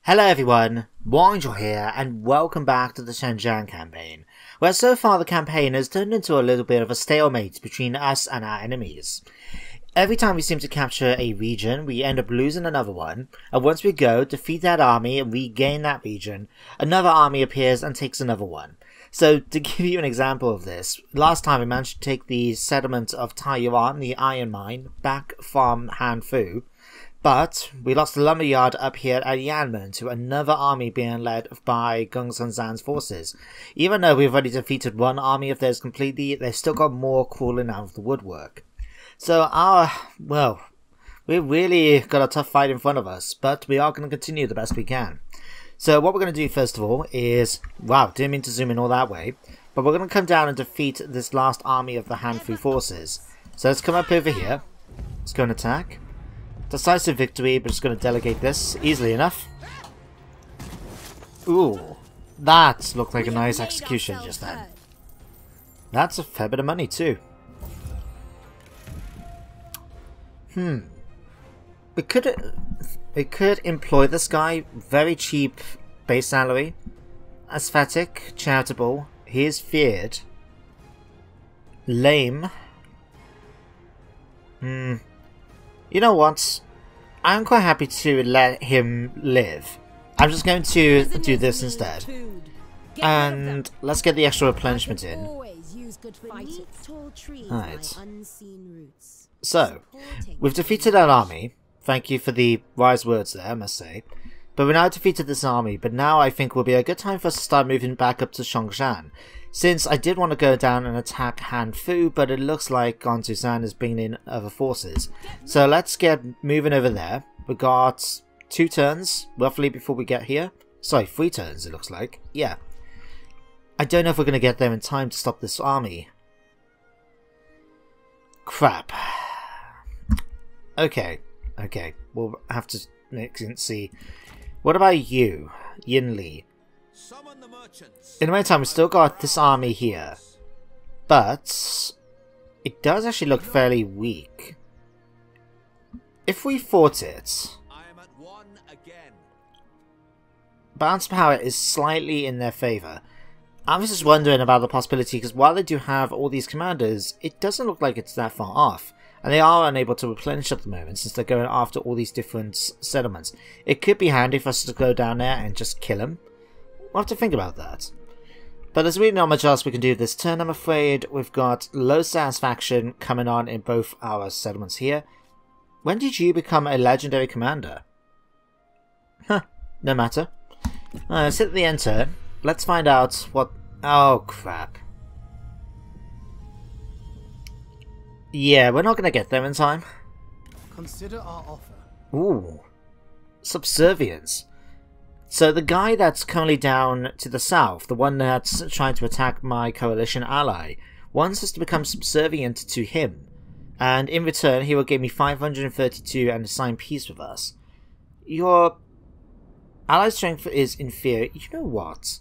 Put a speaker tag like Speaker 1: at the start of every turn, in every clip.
Speaker 1: Hello everyone, Bonjour here, and welcome back to the Zheng Jiang campaign, where so far the campaign has turned into a little bit of a stalemate between us and our enemies. Every time we seem to capture a region, we end up losing another one, and once we go, defeat that army and regain that region, another army appears and takes another one. So, to give you an example of this, last time we managed to take the settlement of Taiyuan, the iron mine, back from Hanfu, but we lost the lumberyard up here at Yanmen to another army being led by Geng Sanzan's forces. Even though we've already defeated one army of theirs completely, they've still got more crawling out of the woodwork. So we've really got a tough fight in front of us, but we are going to continue the best we can. So what we're going to do first of all is, wow, didn't mean to zoom in all that way, but we're going to come down and defeat this last army of the Hanfu forces. So let's come up over here, let's go and attack. Decisive victory, but just going to delegate this easily enough. Ooh, that looked like a nice execution just then. That's a fair bit of money too. We could employ this guy. Very cheap base salary. Aesthetic, charitable. He is feared. Lame. You know what? I'm quite happy to let him live. I'm just going to do this instead. And let's get the extra replenishment in. Alright. So, we've defeated that army. Thank you for the wise words there, I must say. But we now defeated this army, but now I think will be a good time for us to start moving back up to Zhongshan. Since I did want to go down and attack Hanfu, but it looks like Gongzuzan is bringing in other forces. So let's get moving over there. We got 2 turns, roughly, before we get here. Sorry, 3 turns it looks like. Yeah. I don't know if we're going to get there in time to stop this army. Crap. Okay. We'll have to see. What about you, Yin Li? In the meantime, we've still got this army here, but it does actually look fairly weak. If we fought it, bounce power is slightly in their favour. I was just wondering about the possibility, because while they do have all these commanders, it doesn't look like it's that far off. And they are unable to replenish at the moment, since they're going after all these different settlements. It could be handy for us to go down there and just kill them. We'll have to think about that. But there's really not much else we can do this turn, I'm afraid. We've got low satisfaction coming on in both our settlements here. When did you become a legendary commander? Huh, no matter. Let's hit the end turn. Let's find out what... Oh, crap. Yeah, we're not going to get there in time.
Speaker 2: Consider our offer.
Speaker 1: Ooh. Subservience. So the guy that's currently down to the south, the one that's trying to attack my coalition ally, wants us to become subservient to him. And in return, he will give me 532 and sign peace with us. Your ally strength is inferior. You know what?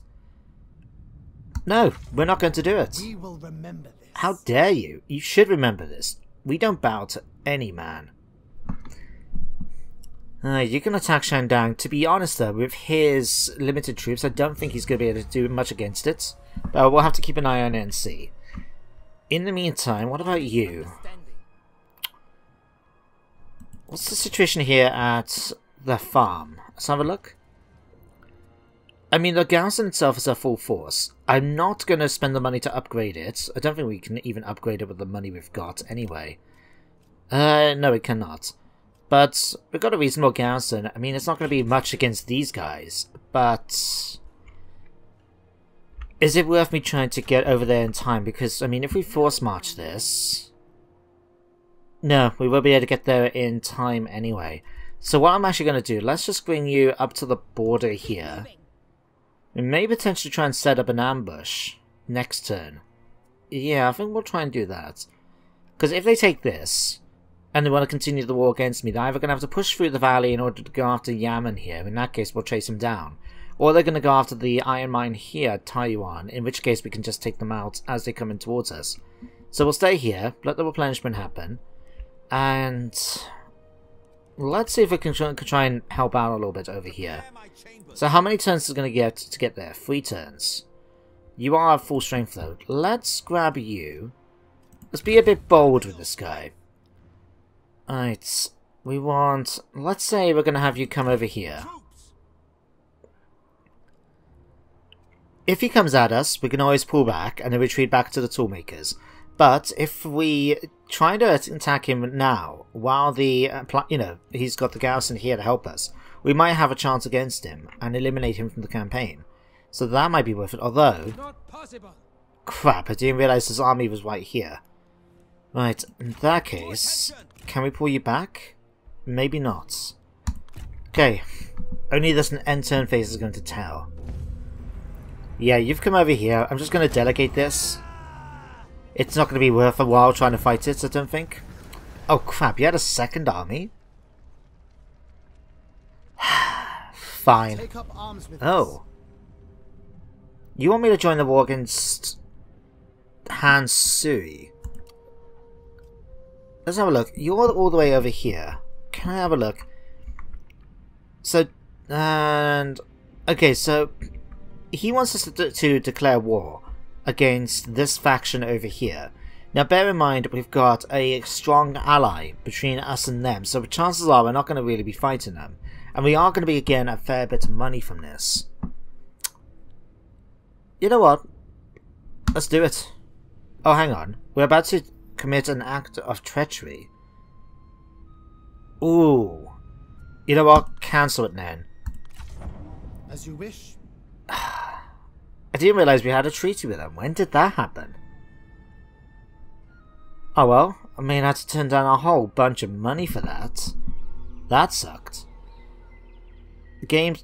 Speaker 1: No, we're not going to do it.
Speaker 2: We will remember this.
Speaker 1: How dare you? You should remember this. We don't bow to any man. You can attack Shandang. To be honest though, with his limited troops, I don't think he's going to be able to do much against it. But we'll have to keep an eye on it and see. In the meantime, what about you? What's the situation here at the farm? Let's have a look. I mean, the garrison itself is a full force. I'm not going to spend the money to upgrade it. I don't think we can even upgrade it with the money we've got anyway. No, we cannot. But we've got a reasonable garrison. I mean, it's not going to be much against these guys, but is it worth me trying to get over there in time? Because, I mean, if we force march this... No, we won't be able to get there in time anyway. So what I'm actually going to do, let's just bring you up to the border here. We may potentially try and set up an ambush next turn. Yeah, I think we'll try and do that. Because if they take this... and they want to continue the war against me, they're either going to have to push through the valley in order to go after Yamen here. In that case, we'll chase them down. Or they're going to go after the iron mine here at Taiyuan, in which case we can just take them out as they come in towards us. So we'll stay here, let the replenishment happen, and let's see if we can try and help out a little bit over here. So how many turns is it going to get there? 3 turns. You are at full strength though. Let's grab you. Let's be a bit bold with this guy. Alright, we want... Let's say we're going to have you come over here. If he comes at us, we can always pull back and then retreat back to the toolmakers. But if we try to attack him now, while the, he's got the garrison here to help us, we might have a chance against him and eliminate him from the campaign. So that might be worth it, although...
Speaker 2: Not possible.
Speaker 1: Crap, I didn't realise his army was right here. Right, in that case, can we pull you back? Maybe not. Okay, only this end turn phase is going to tell. Yeah, you've come over here. I'm just going to delegate this. It's not going to be worth a while trying to fight it, I don't think. Oh crap, you had a second army? Fine.
Speaker 2: Take up arms with
Speaker 1: Oh. You want me to join the war against Han Sui? Let's have a look. You're all the way over here. Can I have a look? So, and... Okay, so... He wants us to declare war against this faction over here. Now bear in mind we've got a strong ally between us and them, so chances are we're not going to really be fighting them. And we are going to be getting a fair bit of money from this. You know what? Let's do it. Oh, hang on. We're about to commit an act of treachery. Ooh. You know what? Cancel it then.
Speaker 2: As you wish.
Speaker 1: I didn't realise we had a treaty with them. When did that happen? Oh well, I mean I had to turn down a whole bunch of money for that. That sucked. The game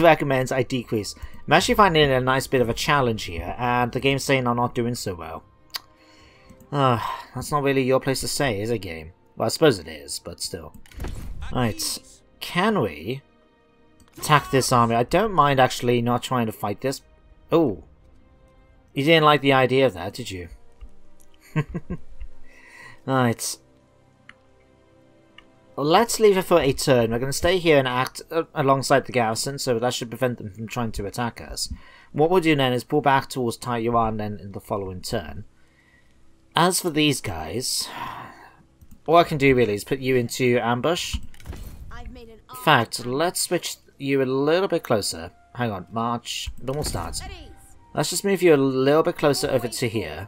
Speaker 1: recommends I decrease. I'm actually finding it a nice bit of a challenge here, and the game's saying I'm not doing so well. That's not really your place to say, is it, game? Well, I suppose it is, but still. Right, can we attack this army? I don't mind actually not trying to fight this. Oh, you didn't like the idea of that, did you? Right. Let's leave it for a turn. We're going to stay here and act alongside the garrison, so that should prevent them from trying to attack us. What we'll do then is pull back towards Taiwan then in the following turn. As for these guys, all I can do really is put you into ambush. In fact, let's switch you a little bit closer. Hang on, march, normal start. Let's just move you a little bit closer over to here.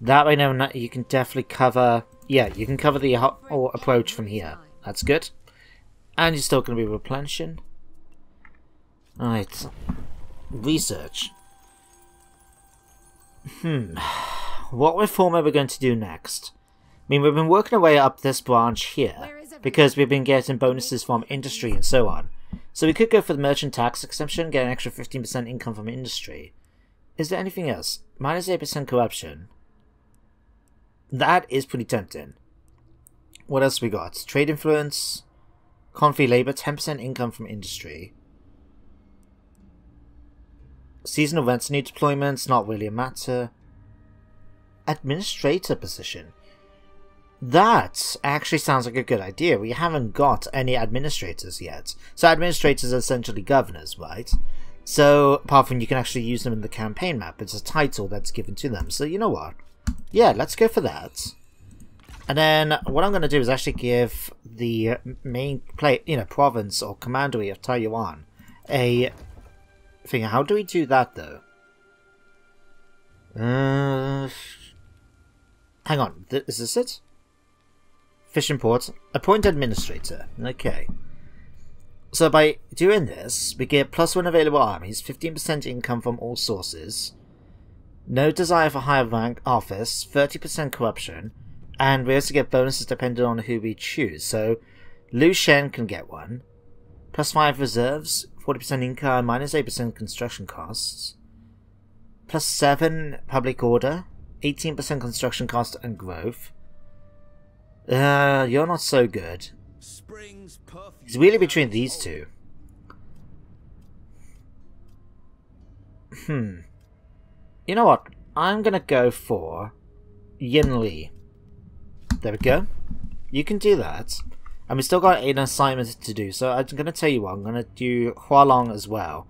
Speaker 1: That way now you can definitely cover... Yeah, you can cover the approach from here. That's good. And you're still going to be replenishing. Alright. Research. What reform are we going to do next? I mean, we've been working our way up this branch here, because we've been getting bonuses from industry and so on. So we could go for the merchant tax exemption, get an extra 15% income from industry. Is there anything else? Minus 8% corruption. That is pretty tempting. What else we got? Trade influence, conflict labor, 10% income from industry. Seasonal events, new deployments, not really a matter. Administrator position. That actually sounds like a good idea. We haven't got any administrators yet. So administrators are essentially governors, right? So, apart from you can actually use them in the campaign map, it's a title that's given to them. So, you know what? Yeah, let's go for that. And then, what I'm going to do is actually give the main province or commandery of Taiwan a thing. How do we do that, though? Hang on, is this it? Fishing port. Appoint administrator. Okay. So by doing this, we get +1 available armies, 15% income from all sources, no desire for higher rank office, 30% corruption, and we also get bonuses depending on who we choose. So Liu Shen can get one. +5 reserves, 40% income, -8% construction costs. +7 public order, 18% construction cost and growth. You're not so good. It's really between these two. You know what? I'm gonna go for Yin Li. There we go. you can do that. And we still got an assignment to do, so I'm going to tell you what, I'm going to do Hualong as well.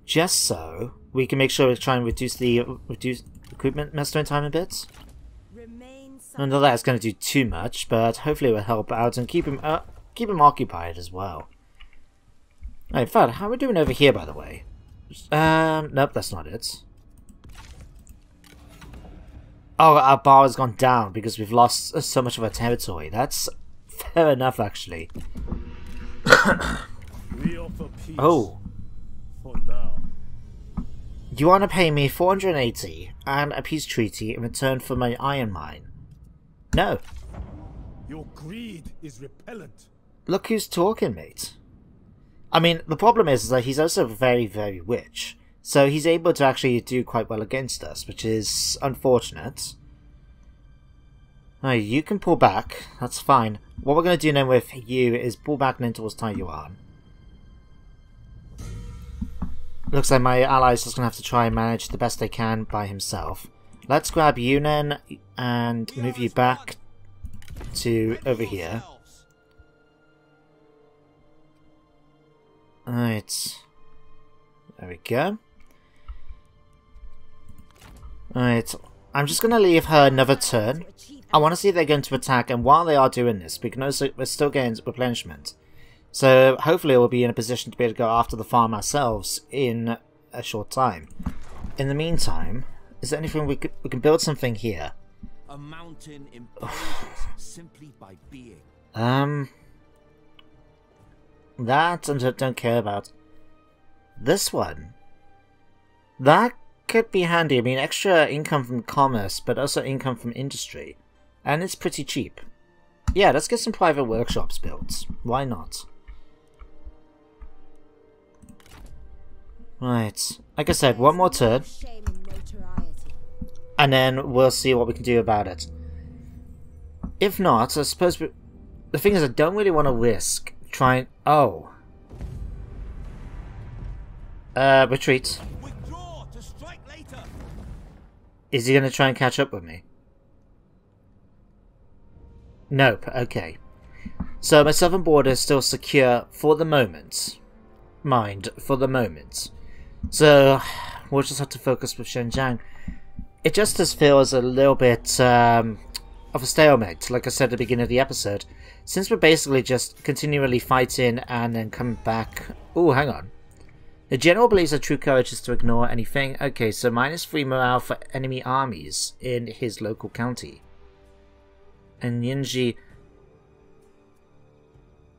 Speaker 1: Just so we can make sure we try and reduce recruitment mastering time a bit. I know that's going to do too much, but hopefully it will help out and keep him occupied as well. In fact, how are we doing over here, by the way? Nope, that's not it. Oh, our bar has gone down because we've lost so much of our territory. That's fair enough, actually.
Speaker 3: We offer peace.
Speaker 1: Oh.
Speaker 3: For now.
Speaker 1: You want to pay me 480 and a peace treaty in return for my iron mine? No.
Speaker 3: Your greed is repellent.
Speaker 1: Look who's talking, mate. I mean, the problem is that he's also very, very rich. So he's able to actually do quite well against us, which is unfortunate. Alright, you can pull back. That's fine. What we're going to do now with you is pull back then towards Taiyuan. Looks like my ally's just going to have to try and manage the best they can by himself. Let's grab you then and move you back to over here. Alright. There we go. Alright. I'm just going to leave her another turn. I want to see if they're going to attack, and while they are doing this, we're still getting replenishment. So hopefully we'll be in a position to be able to go after the farm ourselves in a short time. In the meantime, is there anything we can build something here?
Speaker 4: A mountain imposes simply by being.
Speaker 1: That I don't care about. This one. That could be handy. I mean, extra income from commerce, but also income from industry. And it's pretty cheap. Yeah, let's get some private workshops built. Why not? Right. Like I said, one more turn. And then we'll see what we can do about it. If not, I suppose the thing is I don't really want to risk trying... Oh. Retreat.
Speaker 4: Withdraw to strike later.
Speaker 1: Is he going to try and catch up with me? Nope, okay. So my southern border is still secure for the moment. Mind, for the moment. So, we'll just have to focus with Zheng Jiang. It just feels a little bit of a stalemate, like I said at the beginning of the episode. Since we're basically just continually fighting and then coming back... Ooh, hang on. The general believes that true courage is to ignore anything. Okay, so -3 morale for enemy armies in his local county. And Yinji...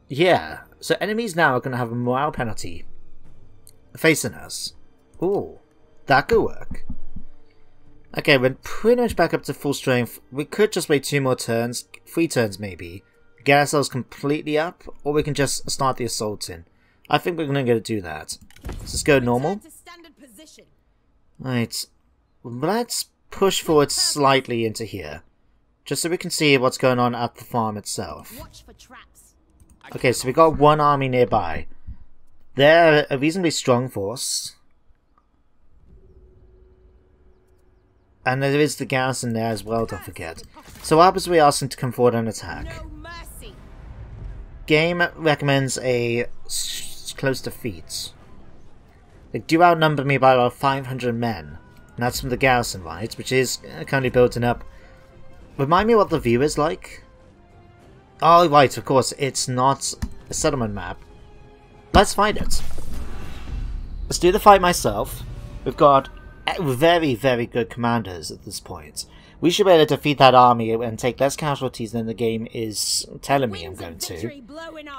Speaker 1: Yeah, so enemies now are going to have a morale penalty facing us. Ooh, that could work. Okay, we're pretty much back up to full strength. We could just wait 2 more turns, 3 turns maybe, get ourselves completely up, or we can just start the assaulting. I think we're going to do that. Let's just go normal. Right, let's push forward slightly into here, just so we can see what's going on at the farm itself. Okay, so we got 1 army nearby. They're a reasonably strong force. And there is the garrison there as well, don't forget. So what happens if we ask them to come forward and attack? Game recommends a close defeat. They do outnumber me by about 500 men. And that's from the garrison, right? Which is currently building up. Remind me what the view is like? Oh, right, of course, it's not a settlement map. Let's find it. Let's do the fight myself. We've got very, very good commanders at this point. We should be able to defeat that army and take less casualties than the game is telling me I'm going to.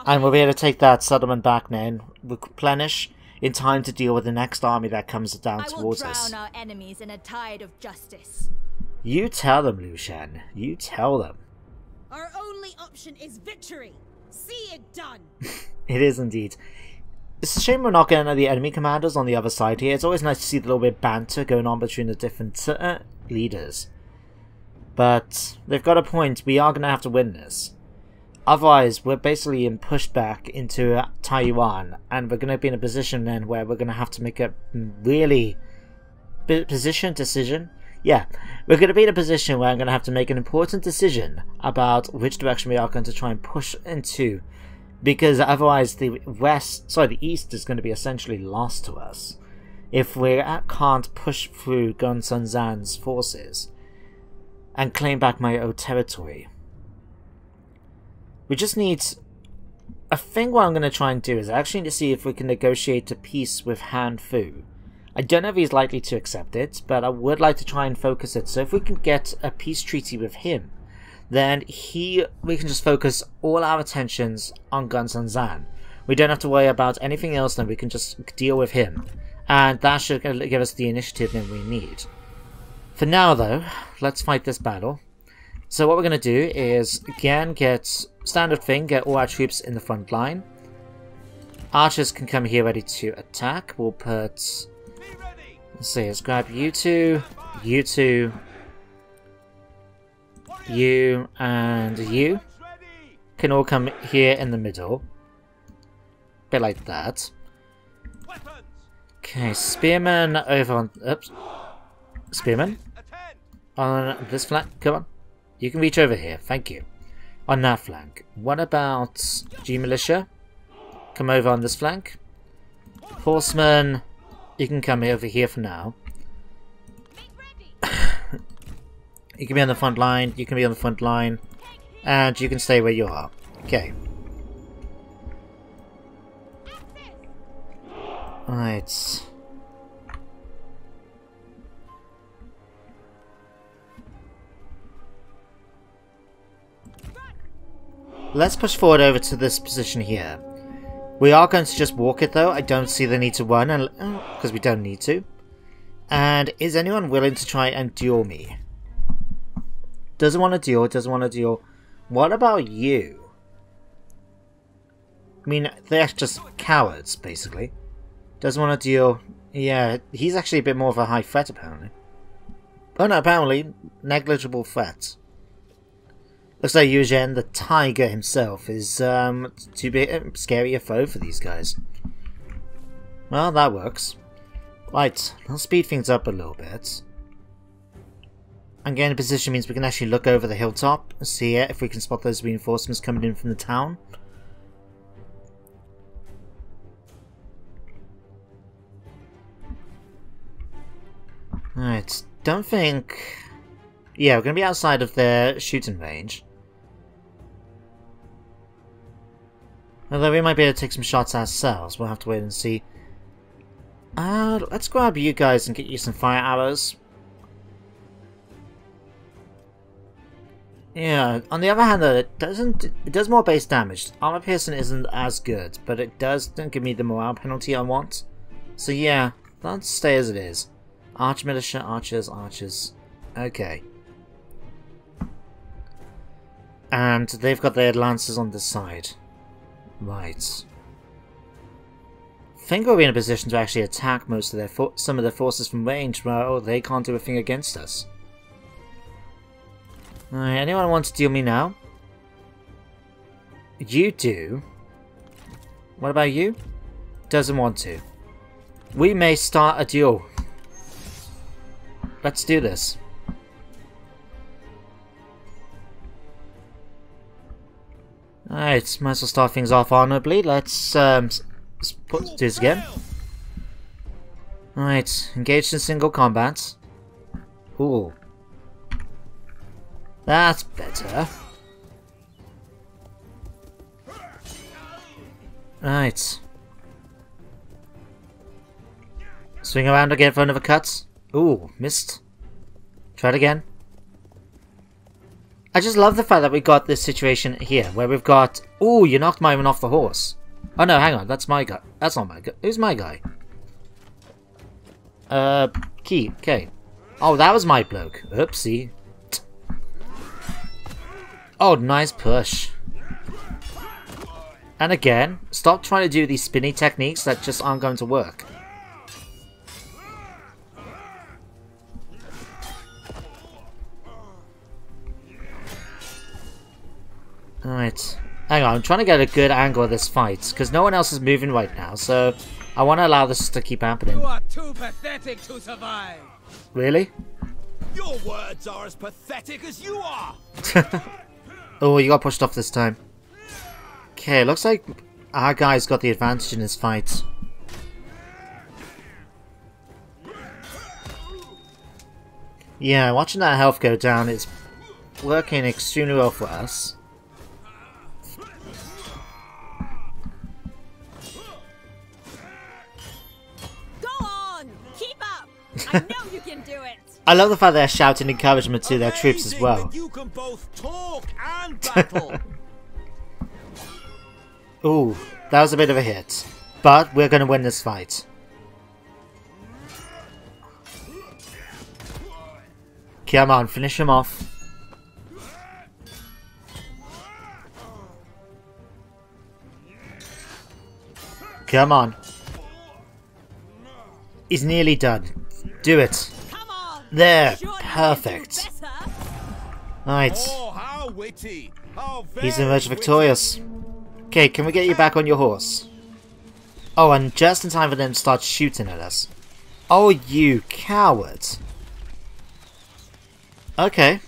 Speaker 1: And we'll be able to take that settlement back now and replenish in time to deal with the next army that comes down towards us.
Speaker 5: Drown our enemies in a tide of justice.
Speaker 1: You tell them, Liu Shen. You tell them.
Speaker 5: Our only option is victory. See it done.
Speaker 1: It is indeed. It's a shame we're not getting the enemy commanders on the other side here. It's always nice to see the little bit of banter going on between the different leaders. But they've got a point. We are going to have to win this. Otherwise, we're basically pushed back into Taiwan, and we're going to be in a position then where we're going to have to make a really position decision. Yeah, we're going to be in a position where I'm going to have to make an important decision about which direction we are going to try and push into, because otherwise the east is going to be essentially lost to us if we can't push through Gunsun Zan's forces and claim back my old territory. We just need... I think what I'm going to try and do is actually to see if we can negotiate a peace with Han Fu. I don't know if he's likely to accept it, but I would like to try and focus it. So if we can get a peace treaty with him, then we can just focus all our attentions on Gunsun Zan. We don't have to worry about anything else, then we can just deal with him. And that should give us the initiative that we need. For now though, let's fight this battle. So what we're going to do is, again, get standard thing, get all our troops in the front line. Archers can come here ready to attack. We'll put... Let's see, let's grab you two, you, and you. Can all come here in the middle. Bit like that. Okay, spearmen over on... Oops. Spearmen. On this flank, come on. You can reach over here, thank you. On that flank. What about G Militia? Come over on this flank. Horsemen, you can come over here for now. You can be on the front line, you can be on the front line, and you can stay where you are. Okay. Right. Let's push forward over to this position here. We are going to just walk it though. I don't see the need to run because we don't need to. And is anyone willing to try and duel me? Doesn't want to duel, doesn't want to duel. What about you? I mean, they're just cowards, basically. Doesn't want to duel. Yeah, he's actually a bit more of a high threat, apparently. Oh no, apparently, negligible threat. Looks like Yu Zhen, the tiger himself, is too big, scary a foe for these guys. Well, that works. Right, let's speed things up a little bit. And getting in position means we can actually look over the hilltop and see if we can spot those reinforcements coming in from the town. Alright, don't think... Yeah, we're going to be outside of their shooting range. Although we might be able to take some shots ourselves, we'll have to wait and see. Let's grab you guys and get you some fire arrows. Yeah, on the other hand though, it does more base damage. Armor piercing isn't as good, but it don't give me the morale penalty I want. So yeah, let's stay as it is. Arch militia, archers, archers. Okay. And they've got their lancers on this side. Right. I think we'll be in a position to actually attack most of their some of their forces from range. Well, they can't do a thing against us. Alright, anyone want to deal me now? You do. What about you? Doesn't want to. We may start a duel. Let's do this. Alright, might as well start things off honorably. Let's do this again. Alright, engaged in single combat. Ooh. That's better. Right. Swing around again for another cut. Ooh, missed. Try it again. I just love the fact that we got this situation here, where we've got... Ooh, you knocked my one off the horse. Oh no, hang on, that's my guy. That's not my guy. Who's my guy? Key, okay. Oh, that was my bloke. Oopsie. Oh, nice push. And again, stop trying to do these spinny techniques that just aren't going to work. Alright. Hang on, I'm trying to get a good angle of this fight, because no one else is moving right now, so I want to allow this to keep happening.
Speaker 2: You are too pathetic to survive.
Speaker 1: Really?
Speaker 4: Your words are as pathetic as you are.
Speaker 1: Oh, you got pushed off this time. Okay, looks like our guy's got the advantage in this fight. Yeah, watching that health go down is working extremely well for us.
Speaker 5: Go on! Keep up! I know you can do it!
Speaker 1: I love the fact they're shouting encouragement to their troops as
Speaker 4: Amazing
Speaker 1: well.
Speaker 4: that you can both talk and battle.
Speaker 1: Ooh, that was a bit of a hit. But we're going to win this fight. Come on, finish him off. Come on. He's nearly done. Do it.
Speaker 5: Come on!
Speaker 1: There.
Speaker 5: Surely you can do
Speaker 1: Perfect.
Speaker 5: better.
Speaker 1: Right.
Speaker 4: Oh, how witty! How
Speaker 1: He's
Speaker 4: very
Speaker 1: emerged
Speaker 4: witty.
Speaker 1: victorious. Okay, can we get you back on your horse? Oh, and just in time for them to start shooting at us. Oh, you coward. Okay.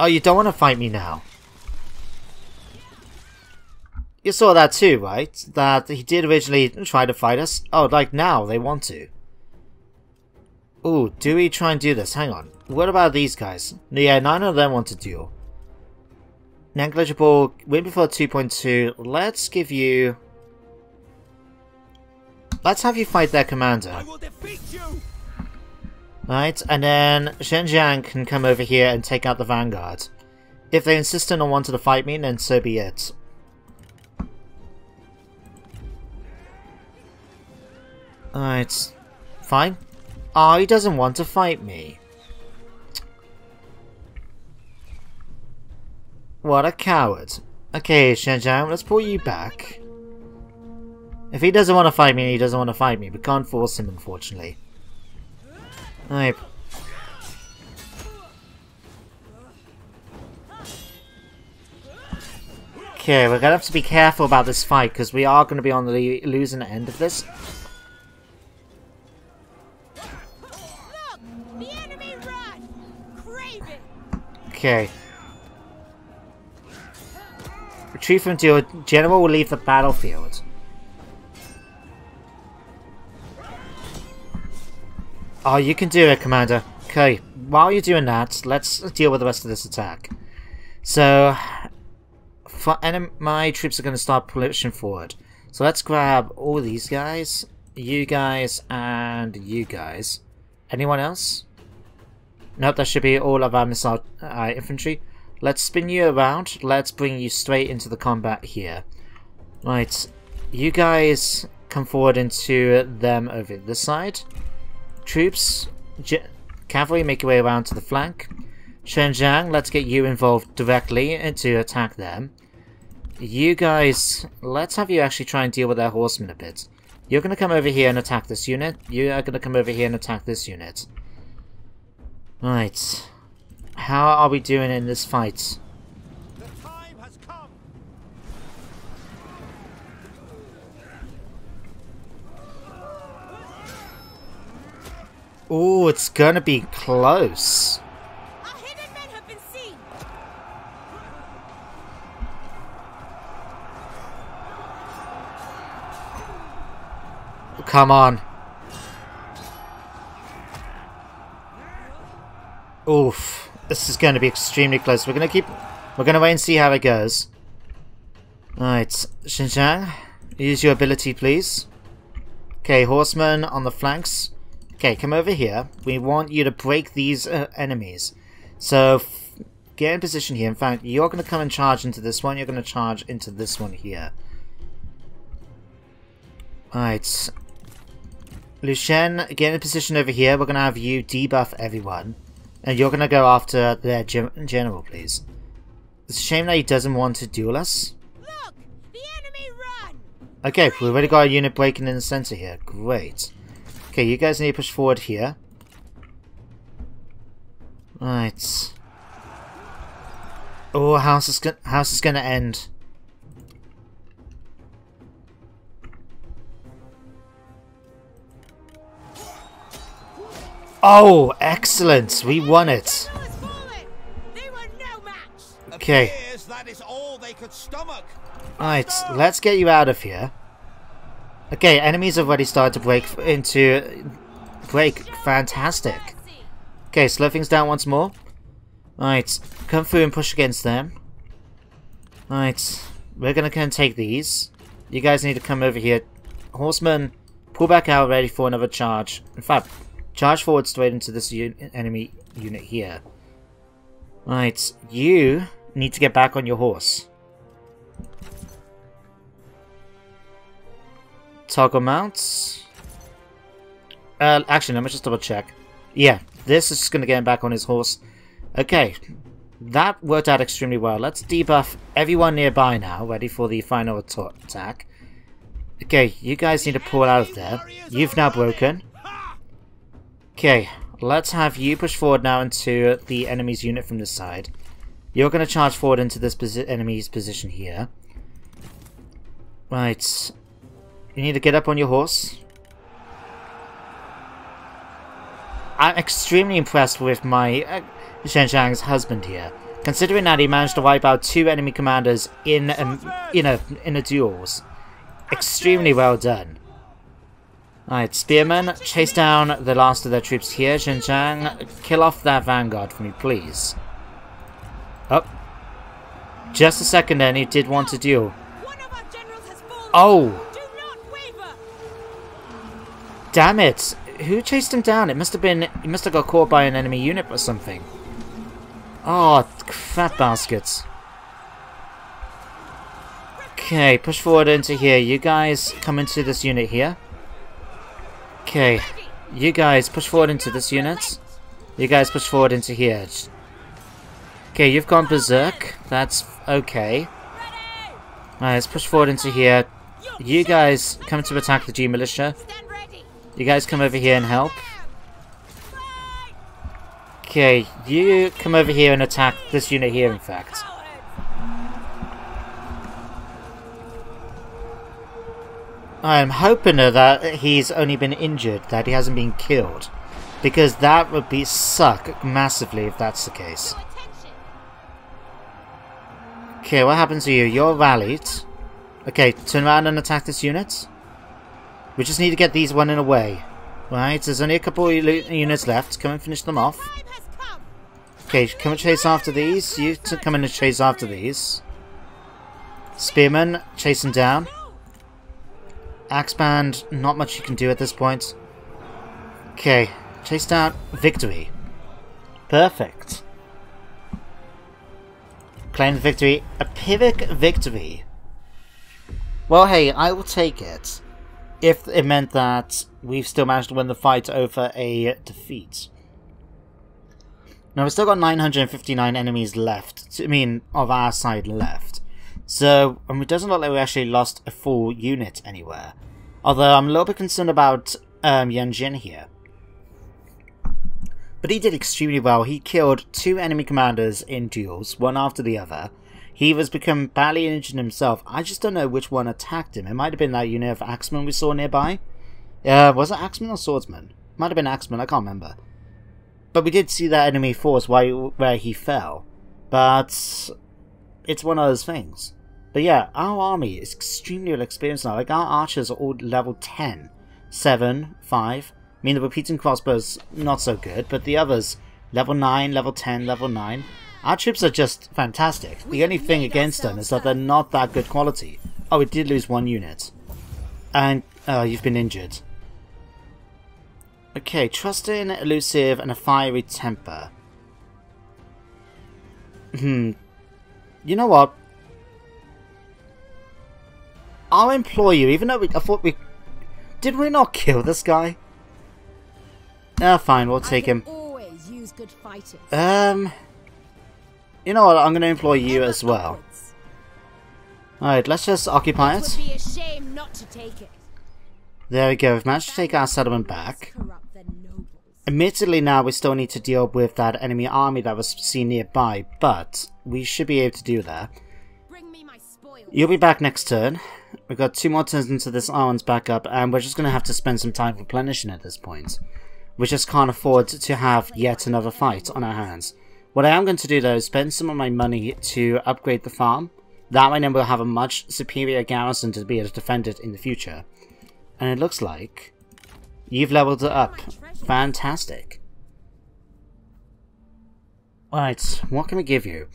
Speaker 1: Oh, you don't want to fight me now. You saw that too, right? That he did originally try to fight us. Oh, like now they want to. Ooh, do we try and do this? Hang on. What about these guys? Yeah, none of them want to duel. Negligible, win before 2.2. Let's give you... Let's have you fight their commander.
Speaker 4: I will defeat you.
Speaker 1: Right, and then Zheng Jiang can come over here and take out the vanguard. If they're insistent on wanting to fight me, then so be it. Alright, fine. Oh, he doesn't want to fight me. What a coward. Okay, Zheng Jiang, let's pull you back. If he doesn't want to fight me, he doesn't want to fight me. We can't force him, unfortunately. Alright. Okay, we're gonna have to be careful about this fight, because we are going to be on the losing end of this.
Speaker 5: Look! The enemy run! Craven!
Speaker 1: Okay. Retreat from duel. General will leave the battlefield. Oh, you can do it, Commander. Okay, while you're doing that, let's deal with the rest of this attack. So, my troops are going to start pushing forward. So let's grab all these guys, you guys, and you guys. Anyone else? Nope, that should be all of our missile infantry. Let's spin you around. Let's bring you straight into the combat here. Right, you guys come forward into them over this side. Troops, cavalry, make your way around to the flank. Zheng Jiang, let's get you involved directly to attack them. You guys, let's have you actually try and deal with their horsemen a bit. You're going to come over here and attack this unit. You are going to come over here and attack this unit. Right. How are we doing in this fight?
Speaker 4: The time has come.
Speaker 1: Oh, it's going to be close.
Speaker 5: Our hidden men have been seen!
Speaker 1: Come on. Oof. This is going to be extremely close. We're going to wait and see how it goes. Alright. Zheng Jiang, use your ability, please. Okay, horsemen on the flanks. Okay, come over here. We want you to break these enemies. So, get in position here. In fact, you're going to come and charge into this one. You're going to charge into this one here. Alright. Liu Shen, get in position over here. We're going to have you debuff everyone. And you're going to go after their general, please. It's a shame that he doesn't want to duel us.
Speaker 5: Look! The enemy run!
Speaker 1: Okay, we've already got a unit breaking in the center here. Great. Okay, you guys need to push forward here. Right. Oh, how's this going to end? Oh, excellent! We won it.
Speaker 5: General has fallen. They were no match.
Speaker 1: Okay.
Speaker 4: Appears that is all they could stomach.
Speaker 1: Right, let's get you out of here. Okay, enemies have already started to break. Fantastic. Okay, slow things down once more. Right, come through and push against them. Right, we're gonna come and take these. You guys need to come over here. Horsemen, pull back out, ready for another charge. In fact, charge forward straight into this enemy unit here. Right, you need to get back on your horse. Toggle mounts. Actually, let me just double check. Yeah, this is going to get him back on his horse. Okay, that worked out extremely well. Let's debuff everyone nearby now, ready for the final attack. Okay, you guys need to pull out of there. You've now broken. Okay, let's have you push forward now into the enemy's unit from this side. You're going to charge forward into this enemy's position here. Right. You need to get up on your horse. I'm extremely impressed with my Zheng Jiang's husband here, considering that he managed to wipe out 2 enemy commanders in a duels. Extremely well done. Alright, spearmen, chase down the last of their troops here. Zheng Jiang, kill off that vanguard for me, please. Oh, just a second then. He did want to duel.
Speaker 5: One of our generals has fallen.
Speaker 1: Oh,
Speaker 5: Do not waver.
Speaker 1: damn it! Who chased him down? It must have been. He must have got caught by an enemy unit or something. Oh, fat baskets. Okay, push forward into here. You guys come into this unit here. Okay, you guys push forward into this unit. You guys push forward into here. Okay, you've gone berserk. That's okay. Alright, let's push forward into here. You guys come to attack the G militia.
Speaker 5: Stand ready.
Speaker 1: You guys come over here and help. Okay, you come over here and attack this unit here, in fact. I'm hoping that he's only been injured, that he hasn't been killed. Because that would be suck massively if that's the case. Okay, what happens to you? You're rallied. Okay, turn around and attack this unit. We just need to get these running away. Right, there's only a couple of units left. Come and finish them off.
Speaker 5: Time has come.
Speaker 1: Okay, come and chase after these. You come in and chase after these. Spearman, chase them down. Axeband, not much you can do at this point. Okay, chase down. Victory. Perfect. Claim the victory. A Pyrrhic victory. Well, hey, I will take it. If it meant that we've still managed to win the fight over a defeat. Now, we've still got 959 enemies left. I mean, of our side left. So, it doesn't look like we actually lost a full unit anywhere. Although, I'm a little bit concerned about Zheng Jiang here. But he did extremely well. He killed 2 enemy commanders in duels, one after the other. He was become badly injured himself. I just don't know which one attacked him. It might have been that unit of axemen we saw nearby. Was it axemen or swordsmen? Might have been axemen, I can't remember. But we did see that enemy force where he fell. But it's one of those things. But yeah, our army is extremely well experienced now. Like, our archers are all level 10, 7, 5. I mean, the repeating crossbows, not so good, but the others, level 9, level 10, level 9. Our troops are just fantastic. The only thing against them is that they're not that good quality. Oh, we did lose 1 unit. And, you've been injured. Okay, trusting, elusive, and a fiery temper. You know what? I'll employ you, even though I thought we... Did we not kill this guy? Fine, we'll take him.
Speaker 5: Always use good fighters.
Speaker 1: You know what, I'm going to employ you as well. Alright, let's just occupy
Speaker 5: It
Speaker 1: it.
Speaker 5: would be a shame not to take it.
Speaker 1: There we go, we've managed to take our settlement back.
Speaker 5: Corrupt the nobles.
Speaker 1: Admittedly now we still need to deal with that enemy army that was seen nearby, but we should be able to do that.
Speaker 5: Bring me my spoils.
Speaker 1: You'll be back next turn. We've got 2 more turns into this Arwen's backup, and we're just going to have to spend some time replenishing at this point. We just can't afford to have yet another fight on our hands. What I am going to do though is spend some of my money to upgrade the farm. That way then we'll have a much superior garrison to be able to defend it in the future. And it looks like you've leveled it up. Fantastic. Right, what can we give you?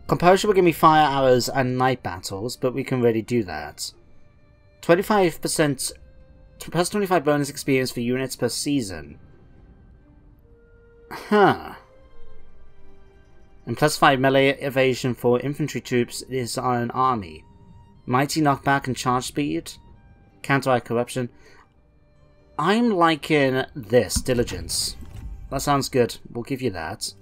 Speaker 1: Composure will give me fire arrows and night battles, but we can really do that. 25% plus 25 bonus experience for units per season. Huh. And plus 5 melee evasion for infantry troops is on an army. Mighty knockback and charge speed. Counteract corruption. I'm liking this, diligence. That sounds good. We'll give you that.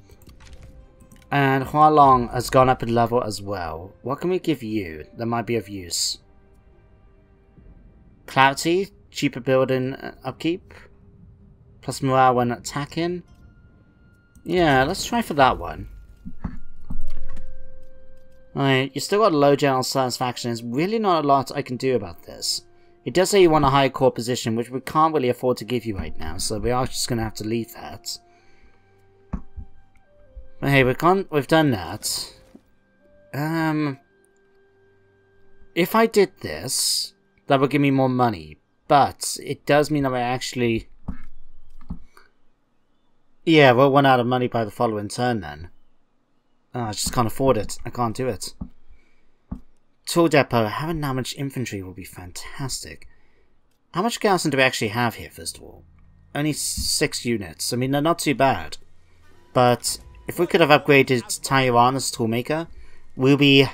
Speaker 1: And Hualong has gone up in level as well. What can we give you that might be of use? Clarity, cheaper building upkeep. Plus morale when attacking. Yeah, let's try for that one. Alright, you still got low general satisfaction. There's really not a lot I can do about this. It does say you want a high core position, which we can't really afford to give you right now, so we are just going to have to leave that. But hey, we've done that. If I did this, that would give me more money, but it does mean that I actually... Yeah, we'll run out of money by the following turn then. Oh, I just can't afford it. I can't do it. Tool depot. Having that much infantry will be fantastic. How much garrison do we actually have here, first of all? Only 6 units. I mean, they're not too bad. But if we could have upgraded Taiwan as toolmaker, we'll be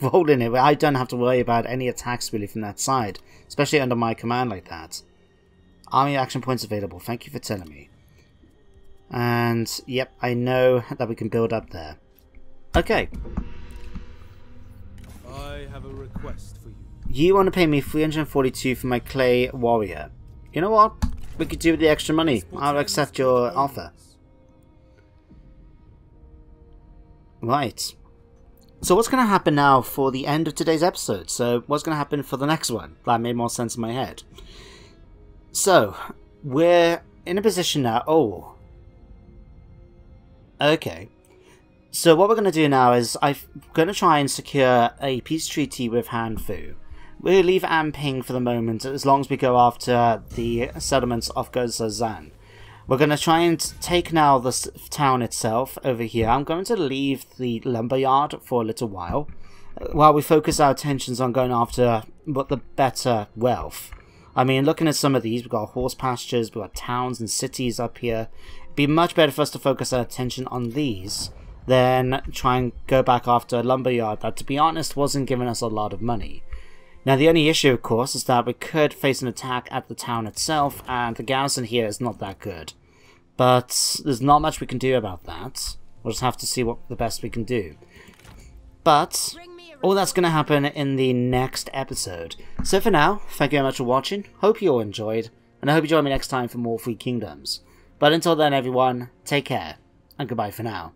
Speaker 1: rolling it. I don't have to worry about any attacks really from that side. Especially under my command like that. Army action points available. Thank you for telling me. And, yep, I know that we can build up there. Okay.
Speaker 3: I have a request for you.
Speaker 1: You want to pay me 342 for my clay warrior. You know what? We could do with the extra money. I'll accept your offer. Right. So what's going to happen now for the end of today's episode? So what's going to happen for the next one? That made more sense in my head. So, we're in a position now... Oh. Okay. So what we're going to do now is I'm going to try and secure a peace treaty with Hanfu. We'll leave Anping for the moment as long as we go after the settlements of Gozazan. We're going to try and take now the town itself over here. I'm going to leave the lumberyard for a little while we focus our attentions on going after the better wealth. I mean, looking at some of these, we've got horse pastures, we've got towns and cities up here. It'd be much better for us to focus our attention on these than try and go back after a lumberyard that, to be honest, wasn't giving us a lot of money. Now, the only issue, of course, is that we could face an attack at the town itself, and the garrison here is not that good. But there's not much we can do about that. We'll just have to see what the best we can do. But all that's going to happen in the next episode. So for now, thank you very much for watching. Hope you all enjoyed, and I hope you join me next time for more Free Kingdoms. But until then, everyone, take care, and goodbye for now.